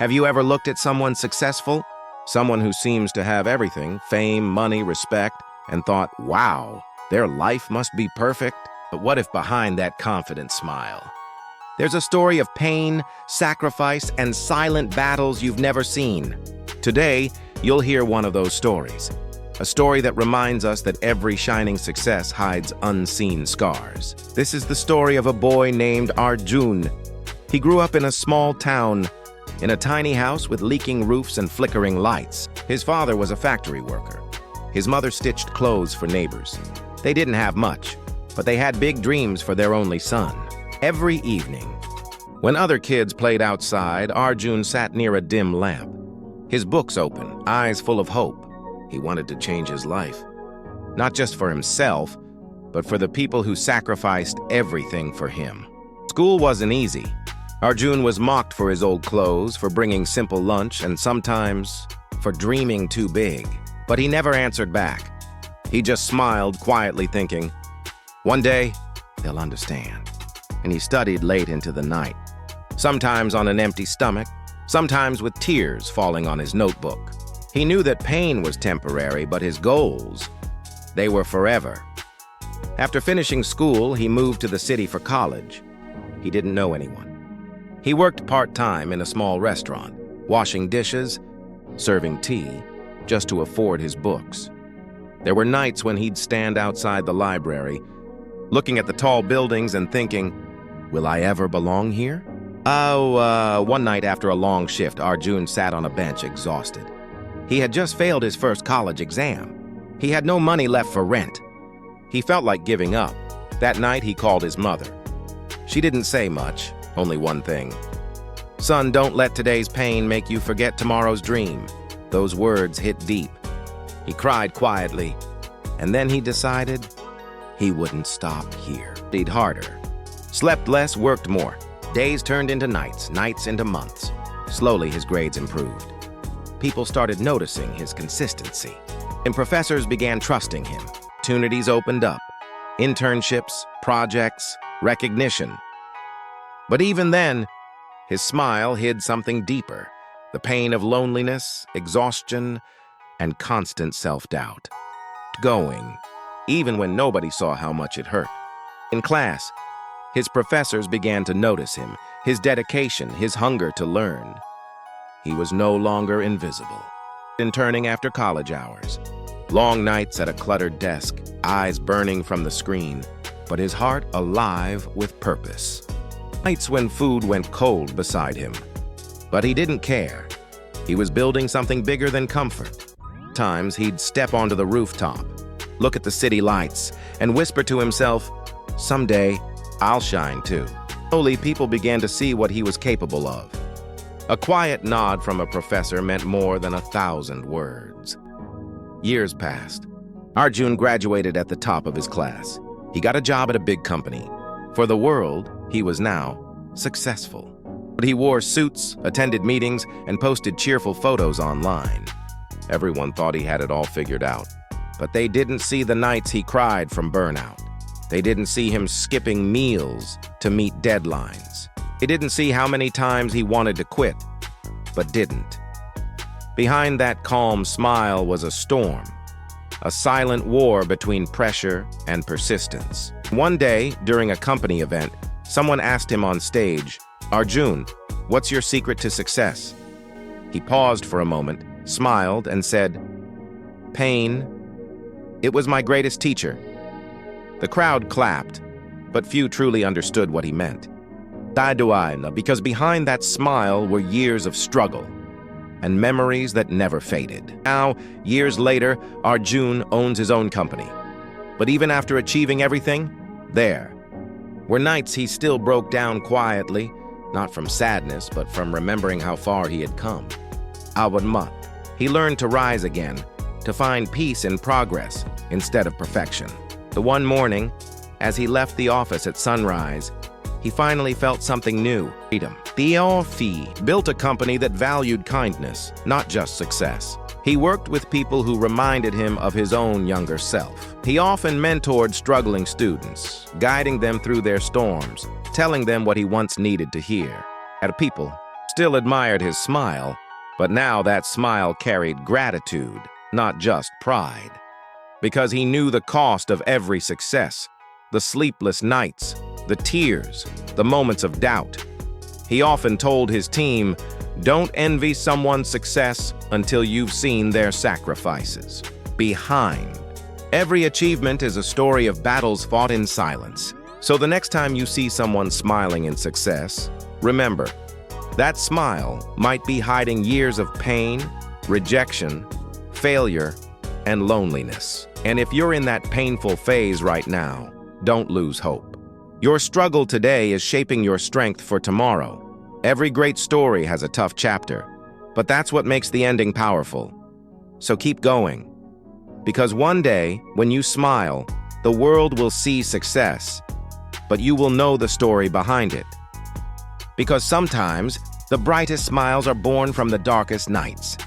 Have you ever looked at someone successful? Someone who seems to have everything, fame, money, respect, and thought, wow, their life must be perfect? But what if behind that confident smile? There's a story of pain, sacrifice, and silent battles you've never seen. Today, you'll hear one of those stories. A story that reminds us that every shining success hides unseen scars. This is the story of a boy named Arjun. He grew up in a small town, in a tiny house with leaking roofs and flickering lights. His father was a factory worker. His mother stitched clothes for neighbors. They didn't have much, but they had big dreams for their only son. Every evening, when other kids played outside, Arjun sat near a dim lamp. His books open, eyes full of hope. He wanted to change his life. Not just for himself, but for the people who sacrificed everything for him. School wasn't easy. Arjun was mocked for his old clothes, for bringing simple lunch, and sometimes for dreaming too big. But he never answered back. He just smiled, quietly thinking, one day, they'll understand. And he studied late into the night, sometimes on an empty stomach, sometimes with tears falling on his notebook. He knew that pain was temporary, but his goals, they were forever. After finishing school, he moved to the city for college. He didn't know anyone. He worked part-time in a small restaurant, washing dishes, serving tea, just to afford his books. There were nights when he'd stand outside the library, looking at the tall buildings and thinking, will I ever belong here? One night after a long shift, Arjun sat on a bench exhausted. He had just failed his first college exam. He had no money left for rent. He felt like giving up. That night, he called his mother. She didn't say much, only one thing. Son, don't let today's pain make you forget tomorrow's dream. Those words hit deep. He cried quietly, and then he decided he wouldn't stop here. He studied harder, slept less, worked more. Days turned into nights, nights into months. Slowly, his grades improved. People started noticing his consistency, and professors began trusting him. Opportunities opened up, internships, projects, recognition. But even then, his smile hid something deeper, the pain of loneliness, exhaustion, and constant self-doubt. Going, even when nobody saw how much it hurt. In class, his professors began to notice him, his dedication, his hunger to learn. He was no longer invisible. Interning after college hours, long nights at a cluttered desk, eyes burning from the screen, but his heart alive with purpose. Nights when food went cold beside him. But he didn't care. He was building something bigger than comfort. Times he'd step onto the rooftop, look at the city lights, and whisper to himself, someday, I'll shine too. Slowly, people began to see what he was capable of. A quiet nod from a professor meant more than 1,000 words. Years passed. Arjun graduated at the top of his class. He got a job at a big company. For the world, he was now successful. But he wore suits, attended meetings, and posted cheerful photos online. Everyone thought he had it all figured out. But they didn't see the nights he cried from burnout. They didn't see him skipping meals to meet deadlines. They didn't see how many times he wanted to quit, but didn't. Behind that calm smile was a storm, a silent war between pressure and persistence. One day, during a company event, someone asked him on stage, Arjun, what's your secret to success? He paused for a moment, smiled, and said, pain. It was my greatest teacher. The crowd clapped, but few truly understood what he meant. Because behind that smile were years of struggle and memories that never faded. Now, years later, Arjun owns his own company. But even after achieving everything, there were nights he still broke down quietly, not from sadness, but from remembering how far he had come. He learned to rise again, to find peace in progress instead of perfection. The one morning, as he left the office at sunrise, he finally felt something new, freedom. He built a company that valued kindness, not just success. He worked with people who reminded him of his own younger self. He often mentored struggling students, guiding them through their storms, telling them what he once needed to hear. At people still admired his smile, but now that smile carried gratitude, not just pride. Because he knew the cost of every success, the sleepless nights, the tears, the moments of doubt. He often told his team, "Don't envy someone's success until you've seen their sacrifices." Behind every achievement is a story of battles fought in silence. So the next time you see someone smiling in success, remember, that smile might be hiding years of pain, rejection, failure, and loneliness. And if you're in that painful phase right now, don't lose hope. Your struggle today is shaping your strength for tomorrow. Every great story has a tough chapter, but that's what makes the ending powerful. So keep going. Because one day, when you smile, the world will see success, but you will know the story behind it. Because sometimes, the brightest smiles are born from the darkest nights.